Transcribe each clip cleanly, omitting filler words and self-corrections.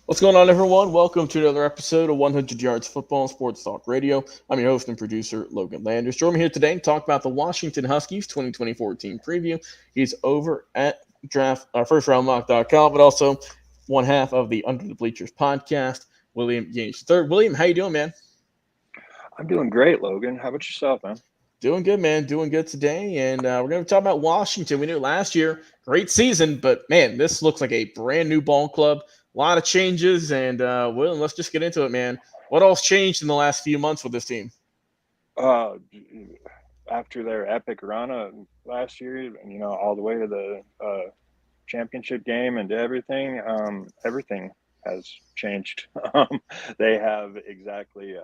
What's going on, everyone? Welcome to another episode of 100 Yards Football and Sports Talk Radio. I'm your host and producer, Logan Landers. Join me here today to talk about the Washington Huskies 2024 team preview. He's over at firstroundmock.com, but also one half of the Under the Bleachers podcast, William Yanish III. William, how you doing, man? I'm doing great, Logan. How about yourself, man? Doing good, man. Doing good today. And we're going to talk about Washington. We knew last year, great season, but man, this looks like a brand new ball club. A lot of changes. And Will, let's just get into it, man. What else changed in the last few months with this team? Uh, After their epic run last year, all the way to the championship game and everything, everything has changed. They have exactly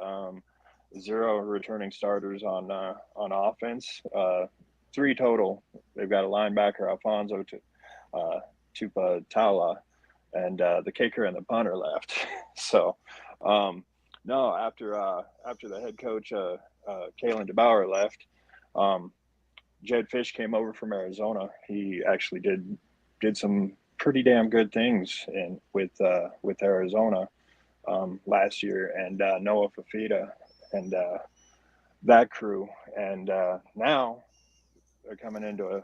zero returning starters on offense. Three total. They've got a linebacker, Alfonso Tupa Taula, and the kicker and the punter left. So, um, no, after the head coach Kalen DeBauer left, um, Jed Fish came over from Arizona. He actually did some pretty damn good things with Arizona last year, and Noah Fafita and that crew, and now they're coming into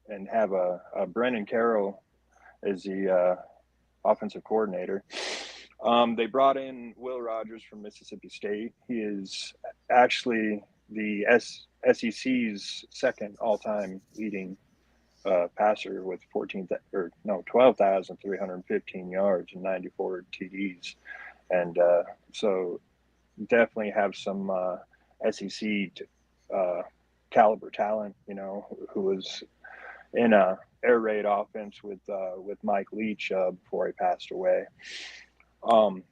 and have a Brennan Carroll as the offensive coordinator. They brought in Will Rogers from Mississippi State. He is actually the SEC's second all-time leading passer with 12,315 yards and 94 TDs, and so definitely have some SEC uh, caliber talent. Who was in a air raid offense with Mike Leach before he passed away. Um,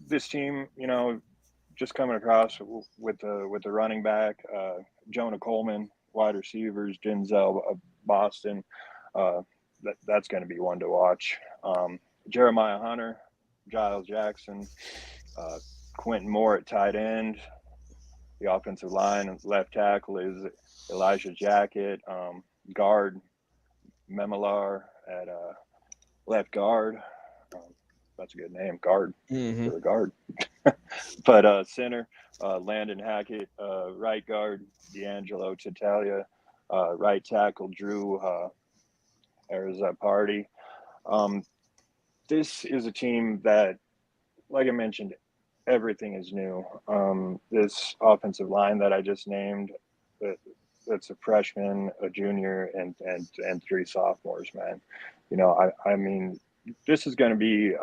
this team, just coming across with the running back, Jonah Coleman, wide receivers, Denzel Boston. Uh, that's going to be one to watch. Jeremiah Hunter, Giles Jackson, uh, Quentin Moore at tight end. The offensive line, left tackle is Elijah Jacket. Guard Memilar at left guard. Um, that's a good name, guard Mm-hmm. for a guard. But center, Landon Hackett, right guard, D'Angelo Tatalia, right tackle, Drew Party. Um, this is a team that, like I mentioned, everything is new. This offensive line that I just named, that, that's a freshman, a junior, and three sophomores, man. I mean, this is going to be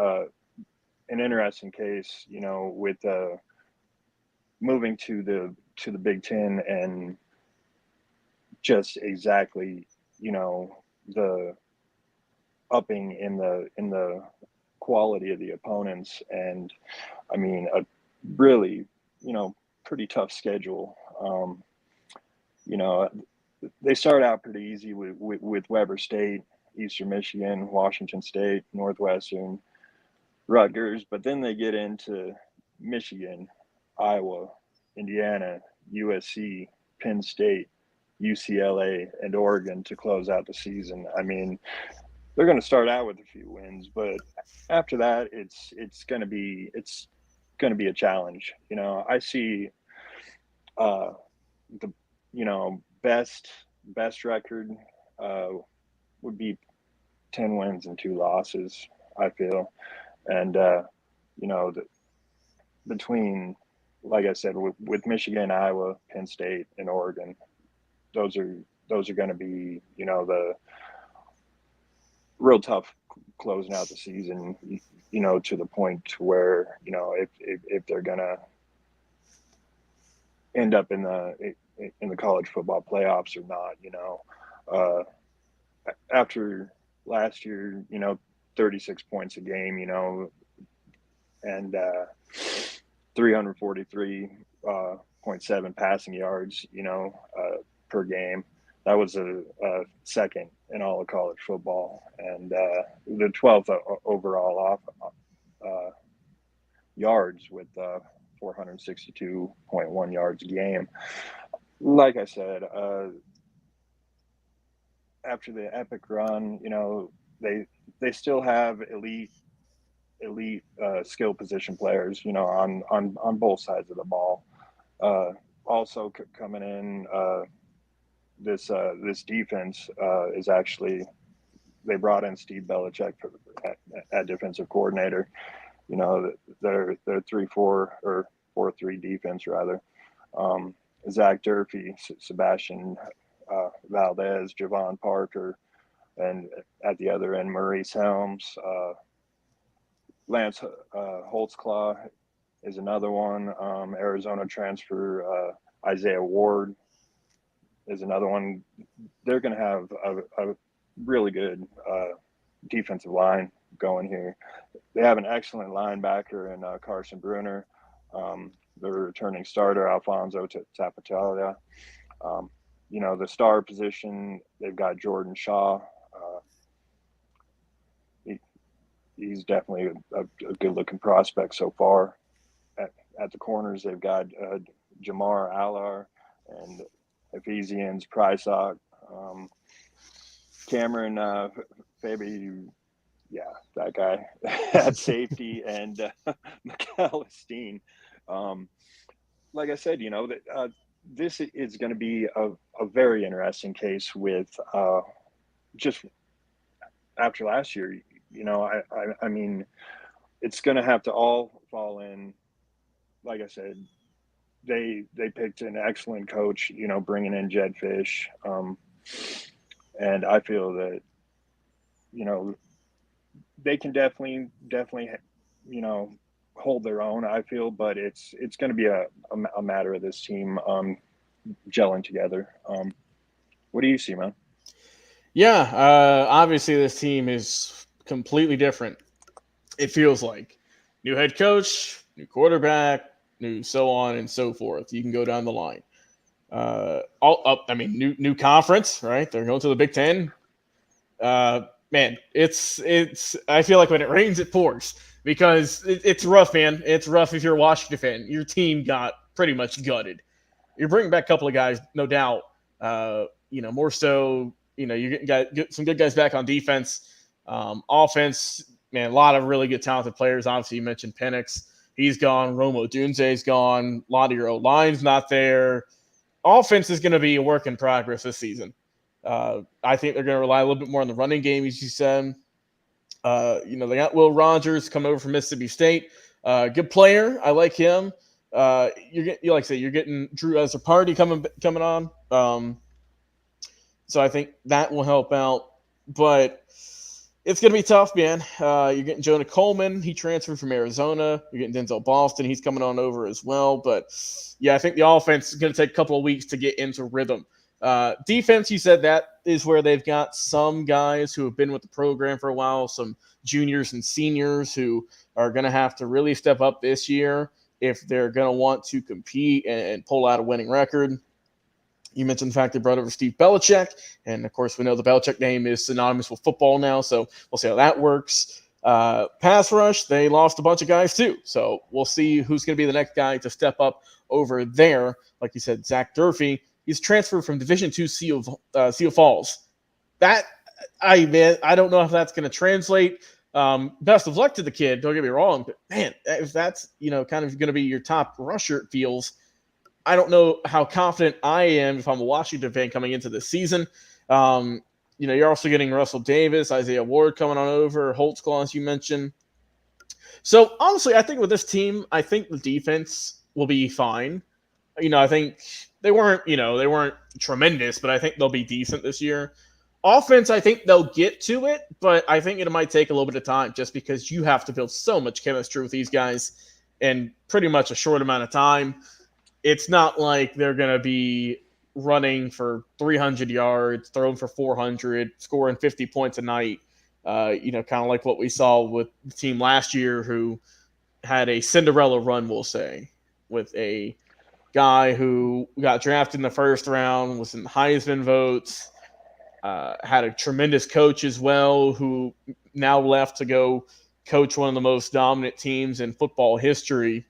an interesting case, with moving to the Big Ten and just exactly, the upping in the quality of the opponents, and I mean a really, pretty tough schedule. You know, they start out pretty easy with Weber State, Eastern Michigan, Washington State, Northwestern, Rutgers, but then they get into Michigan, Iowa, Indiana, USC, Penn State, UCLA, and Oregon to close out the season. I mean, they're going to start out with a few wins, but after that, it's going to be a challenge. I see uh, the best record uh, would be 10 wins and 2 losses. I feel, and the between, like I said, with Michigan, Iowa, Penn State, and Oregon, those are those are going to be, the real tough closing out the season. To the point where, if they're going to end up in the college football playoffs or not. Uh, After last year, 36 points a game, and 343.7 passing yards, per game. That was a second in all of college football, and the 12th overall off yards with 462.1 yards a game. Like I said, after the epic run, they still have elite elite skill position players, on both sides of the ball. Uh, Also coming in, this defense is actually, they brought in Steve Belichick at defensive coordinator. They're 3-4 or 4-3 defense rather. Um, Zach Durfee, Sebastian Valdez, Javon Parker, and at the other end, Maurice Helms, Lance Holtzclaw is another one. Arizona transfer Isaiah Ward is another one. They're going to have a really good defensive line going here. They have an excellent linebacker in Carson Bruner. The returning starter, Alfonso Tapatella. The star position, they've got Jordan Shaw. He, he's definitely a good-looking prospect so far. At the corners, they've got Jamar Allar and Ephesians Prysock, Cameron Fabi, yeah, that guy at safety, and McAllistein. Like I said, that this is going to be a very interesting case with just after last year. I mean, it's going to have to all fall in. Like I said, they picked an excellent coach, bringing in Jed Fish, and I feel that they can definitely hold their own. I feel, but it's going to be a matter of this team gelling together. What do you see, man? Yeah, obviously this team is completely different. It feels like new head coach, new quarterback, new so on and so forth. You can go down the line. All up. I mean, new conference, right? They're going to the Big Ten. Man, it's. I feel like when it rains, it pours because it's rough, man. It's rough if you're a Washington fan. Your team got pretty much gutted. You're bringing back a couple of guys, no doubt. More so. You're getting some good guys back on defense. Offense, man, a lot of really good talented players. Obviously, you mentioned Penix. He's gone. Romo Dunze's gone. A lot of your O-line's not there. Offense is going to be a work in progress this season. I think they're going to rely a little bit more on the running game, as you said. They got Will Rogers coming over from Mississippi State. Good player. I like him. You're getting Drew Azarparty coming on. So I think that will help out. But it's going to be tough, man. You're getting Jonah Coleman. He transferred from Arizona. You're getting Denzel Boston. He's coming on over as well. But, yeah, I think the offense is going to take a couple of weeks to get into rhythm. Defense, you said that is where they've got some guys who have been with the program for a while, some juniors and seniors who are going to have to really step up this year if they're going to want to compete and pull out a winning record. You mentioned the fact they brought over Steve Belichick, and of course we know the Belichick name is synonymous with football now, so we'll see how that works. Pass rush, they lost a bunch of guys too, so we'll see who's going to be the next guy to step up over there. Like you said, Zach Durfee, he's transferred from Division II Seal Falls. I don't know if that's going to translate. Best of luck to the kid. Don't get me wrong, but man, if that's kind of going to be your top rusher, it feels. I don't know how confident I am if I'm a Washington fan coming into this season. You're also getting Russell Davis, Isaiah Ward coming on over, Holtzclaw, as you mentioned. So honestly, I think with this team, I think the defense will be fine. I think they weren't tremendous, but I think they'll be decent this year. Offense, I think they'll get to it, but I think it might take a little bit of time just because you have to build so much chemistry with these guys in pretty much a short amount of time. It's not like they're going to be running for 300 yards, throwing for 400, scoring 50 points a night. Kind of like what we saw with the team last year who had a Cinderella run, we'll say, with a guy who got drafted in the first round, was in Heisman votes, had a tremendous coach as well who now left to go coach one of the most dominant teams in football history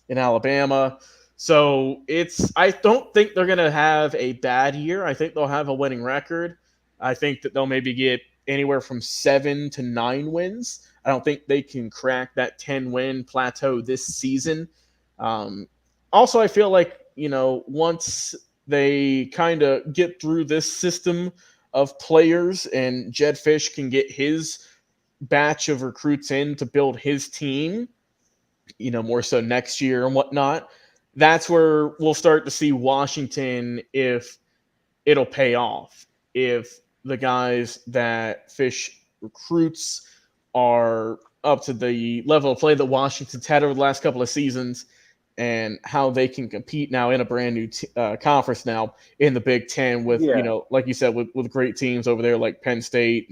in Alabama. So I don't think they're going to have a bad year. I think they'll have a winning record. I think that they'll maybe get anywhere from 7 to 9 wins. I don't think they can crack that 10-win plateau this season. Also, I feel like, once they kind of get through this system of players and Jed Fish can get his batch of recruits in to build his team, more so next year and whatnot, that's where we'll start to see Washington if it'll pay off. If the guys that Fish recruits are up to the level of play that Washington's had over the last couple of seasons, and how they can compete now in a brand new conference now in the Big Ten with, Yeah, like you said, with great teams over there like Penn State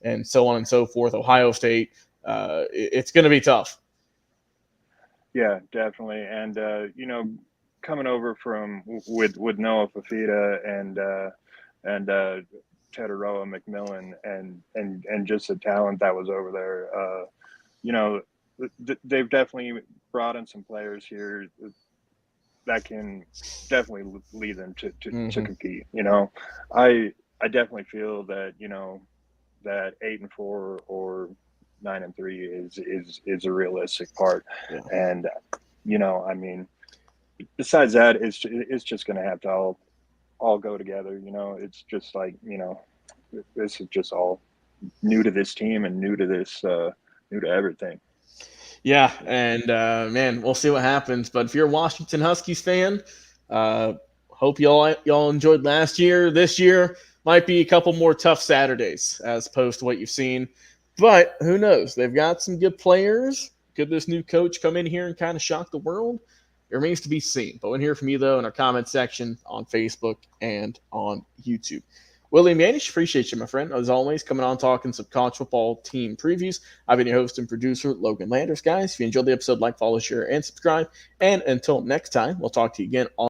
and so on and so forth, Ohio State. It's going to be tough. yeah, definitely. And coming over from with Noah Fafita and Tedoroa McMillan and just the talent that was over there. You know, they've definitely brought in some players here that can definitely lead them to Mm-hmm. compete. I definitely feel that that 8-4 or 9-3 is a realistic part, Yeah. and I mean, besides that, it's just going to have to all go together. It's just like this is just all new to this team and new to everything. Yeah, and man, we'll see what happens. But if you're a Washington Huskies fan, uh, hope y'all enjoyed last year. This year might be a couple more tough Saturdays as opposed to what you've seen. But who knows? They've got some good players. Could this new coach come in here and kind of shock the world? It remains to be seen. But we'll hear from you though in our comment section on Facebook and on YouTube. William Yanish, appreciate you, my friend. As always, coming on talking some college football team previews. I've been your host and producer, Logan Landers. Guys, if you enjoyed the episode, like, follow, share, and subscribe. And until next time, we'll talk to you again on